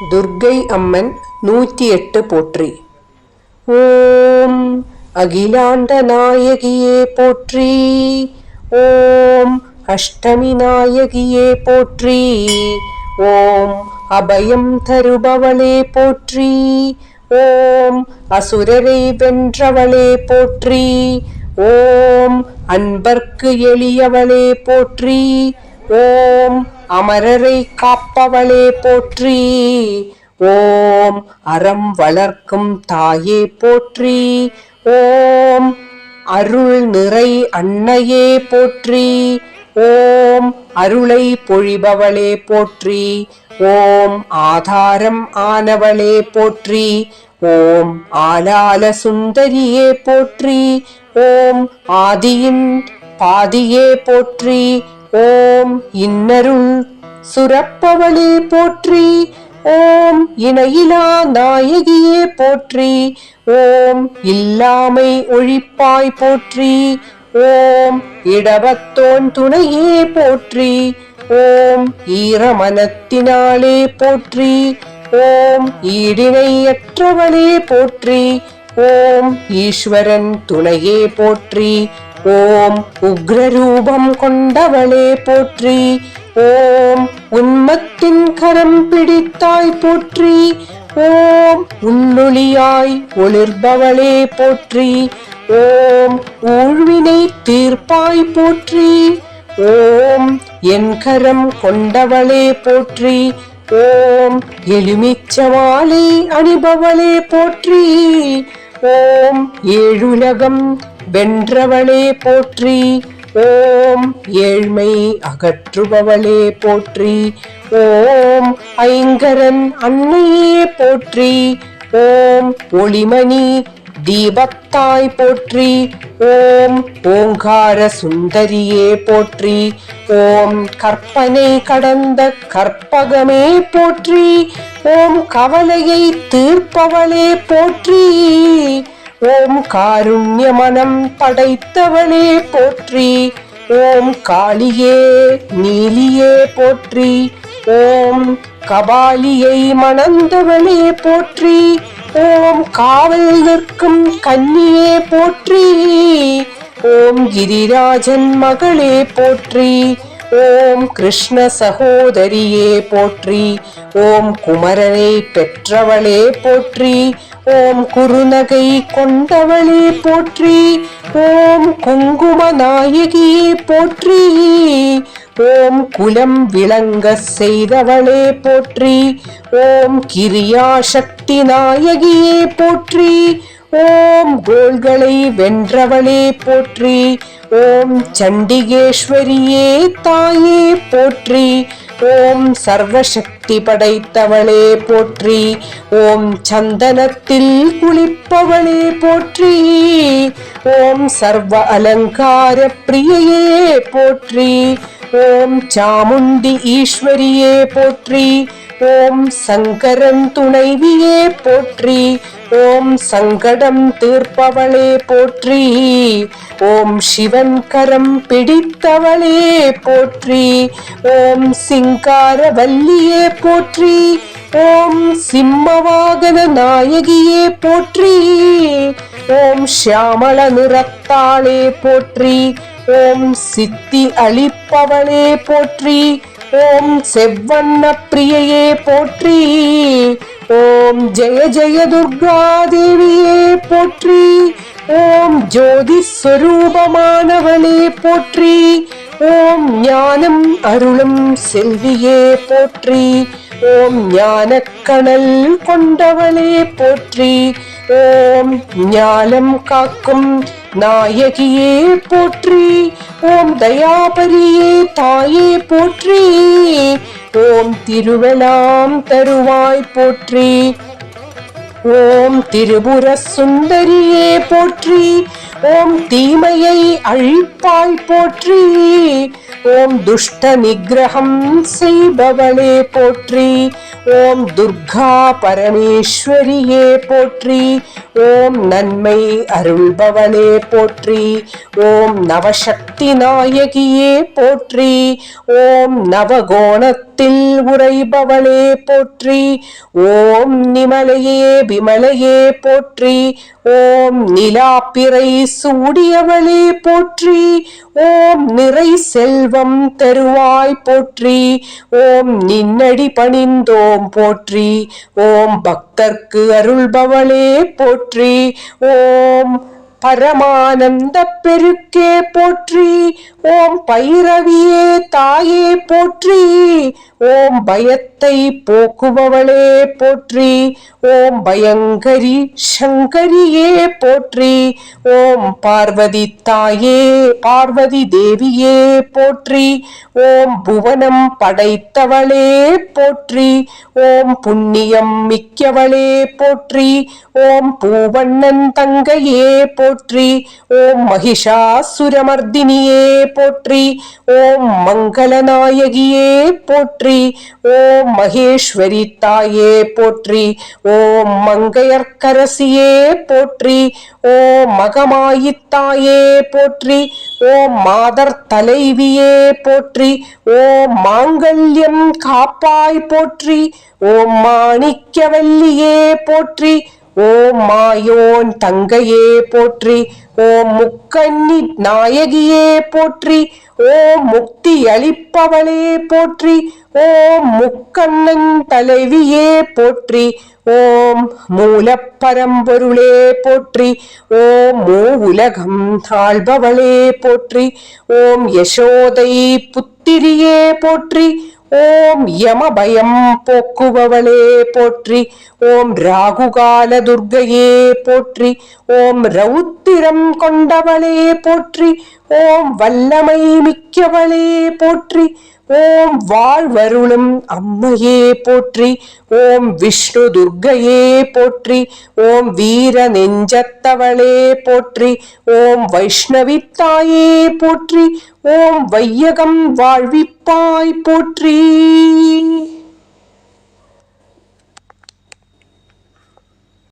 துர்க்கை அம்மன் 108 போற்றி. ஓம் அகிலாண்ட நாயகியே போற்றி. ஓம் அஷ்டமி நாயகியே போற்றி. ஓம் அபயம் தருபவளே போற்றி. ஓம் அசுரரை வென்றவளே போற்றி. ஓம் அன்பர்க்கு எளியவளே போற்றி. ஓம் அமரரை காப்பவளே போற்றி. ஓம் அறம் வளர்க்கும் தாயே போற்றி. ஓம் அருள் நிறை அன்னையே போற்றி. ஓம் அருளை பொழிபவளே போற்றி. ஓம் ஆதாரம் ஆனவளே போற்றி. ஓம் ஆலால சுந்தரியே போற்றி. ஓம் ஆதியின் பாதியே போற்றி. ஓம் இன்னருள் சுரப்பவளே போற்றி. ஓம் இணையிலா நாயகியே போற்றி. ஓம் இல்லாமை ஒழிப்பாய் போற்றி. ஓம் இடபத்தோன் துணையே போற்றி. ஓம் ஈரமனத்தினாலே போற்றி. ஓம் ஈடிணையற்றவளே போற்றி. ஓம் ஈஸ்வரன் துணையே போற்றி. ஓம் உக்ரரூபம் கொண்டவளே போற்றி. ஓம் உன்மத்தின் கரம் பிடித்தாய் போற்றி. ஓம் உன்னொளியாய் ஒளிர்பவளே போற்றி. ஓம் ஊழ்வினை தீர்ப்பாய் போற்றி. ஓம் என் கரம் கொண்டவளே போற்றி. ஓம் எலுமிச்சமாலை அணிபவளே போற்றி. ஓம் ஏழுலகம் வென்றவளே போற்றி. ஓம் ஏழ்மை அகற்றுபவளே போற்றி. ஓம் ஐங்கரன் அன்னையே போற்றி. ஓம் ஒளிமணி தீபத்தாய் போற்றி. ஓம் ஓங்கார சுந்தரியே போற்றி. ஓம் கற்பனை கடந்த கற்பகமே போற்றி. ஓம் கவலையை தீர்ப்பவளே போற்றி. ஓம் காருண்ய மனம் படைத்தவளே போற்றி. ஓம் காளியே நீலியே போற்றி. ஓம் கபாலியை மணந்தவளே போற்றி. ஓம் காவல் நிற்கும் கன்னியே போற்றி. ஓம் கிரிராஜன் மகளே போற்றி. ஓம் கிருஷ்ண சகோதரியே போற்றி. ஓம் குமரனை பெற்றவளே போற்றி. ஓம் குறுநகை கொண்டவளே போற்றி. ஓம் குங்கும நாயகியே போற்றி. ஓம் குலம் விளங்க செய்தவளே போற்றி. ஓம் கிரியா சக்தி நாயகியே போற்றி. ஓம் கோள்களை வென்றவளே போற்றி. ஓம் சண்டிகேஸ்வரியே தாயே போற்றி. ஓம் சர்வசக்தி படைத்தவளே போற்றி. ஓம் சந்தனத்தில் குளிப்பவளே போற்றி. ஓம் சர்வ அலங்கார பிரியையே போற்றி. ஓம் சாமுண்டி ஈஸ்வரியே போற்றி. ஓம் சங்கரன் துணைவியே போற்றி. ஓம் சங்கடம் தீர்ப்பவளே போற்றி. ஓம் சிவன் கரம் பிடித்தவளே போற்றி. ஓம் சிங்கார வல்லியே போற்றி. ஓம் சிம்மவாகன நாயகியே போற்றி. ஓம் ஷியாமள நிறத்தாளே போற்றி. ஓம் சித்தி அளிப்பவளே போற்றி. ஓம் செவ்வண்ண பிரியையே போற்றி. ஓம் ஜெய ஜெய துர்கா தேவியே போற்றி. ஓம் ஜோதி ஸ்வரூபமானவளே போற்றி. ஓம் ஞானம் அருளும் செல்வியே போற்றி. ஓம் ஞானக்கணல் கொண்டவளே போற்றி. ஓம் ஞானம் காக்கும் நாயகியே போற்றி. ஓம் தயாபரியே தாயே போற்றி. ஓம் திருவெலாம் தருவாய் போற்றி. ஓம் திரிபுர சுந்தரியே போற்றி. ஓம் தீமையை அழிப்பாய் போற்றி. ஓம் துஷ்ட நிகிரகம் செய்பவளே போற்றி. ஓம் துர்கா பரமேஸ்வரியே போற்றி. ஓம் நன்மை அருள்பவளே போற்றி. ஓம் நவசக்தி நாயகியே போற்றி. ஓம் நவகோண நிலத்தில் உறைபவளே போற்றி. ஓம் நிமலையே விமலையே போற்றி. ஓம் நிலாப்பிறை சூடியவளே போற்றி. ஓம் நிறை செல்வம் தருவாய் போற்றி. ஓம் நின்னடி பணிந்தோம் போற்றி. ஓம் பக்தர்க்கு அருள்பவளே போற்றி. ஓம் பரமானந்த பெருக்கே போற்றி. ஓம் பைரவியே தாயே போற்றி. ஓம் பயத்தை போக்குபவளே போற்றி. ஓம் பயங்கரி சங்கரியே போற்றி. ஓம் பார்வதி தாயே பார்வதி தேவியே போற்றி. ஓம் புவனம் படைத்தவளே போற்றி. ஓம் புண்ணியம் மிக்கவளே போற்றி. ஓம் பூவண்ணன் தங்கையே போற்றி. ஓம் மகிஷாசுரமர்தினியே போற்றி. ஓம் மங்களநாயகியே போற்றி. ஓம் மகேஸ்வரி தாயே போற்றி. ஓம் மங்கையர்க்கரசியே போற்றி. ஓம் மகமாயித்தாயே போற்றி. ஓம் மாதர் தலைவியே போற்றி. ஓம் மாங்கல்யம் காப்பாய் போற்றி. ஓம் மாணிக்கவல்லியே போற்றி. ஓம் மாயோன் தங்கையே போற்றி. ஓம் முக்கண்ணி நாயகியே போற்றி. ஓம் முக்தி அளிப்பவளே போற்றி. ஓம் முக்கண்ணன் தலைவியே போற்றி. ஓம் மூலப்பரம்பொருளே போற்றி. ஓம் மூ உலகம் ஆள்பவளே போற்றி. ஓம் யசோதை புத்திரியே போற்றி. ஓம் யமபயம் போக்குபவளே போற்றி. ஓம் ராகுகால துர்க்கையே போற்றி. ஓம் ரௌத்திரம் கொண்டவளே போற்றி. ஓம் வல்லமை மிக்கவளே போற்றி. ஓம் வாழ்வருளும் அம்மையே போற்றி. ஓம் விஷ்ணு துர்க்கையே போற்றி. ஓம் வீர நெஞ்சத்தவளே போற்றி. ஓம் வைஷ்ணவித்தாயே போற்றி. ஓம் வையகம் வாழ்விப்பாய் போற்றி.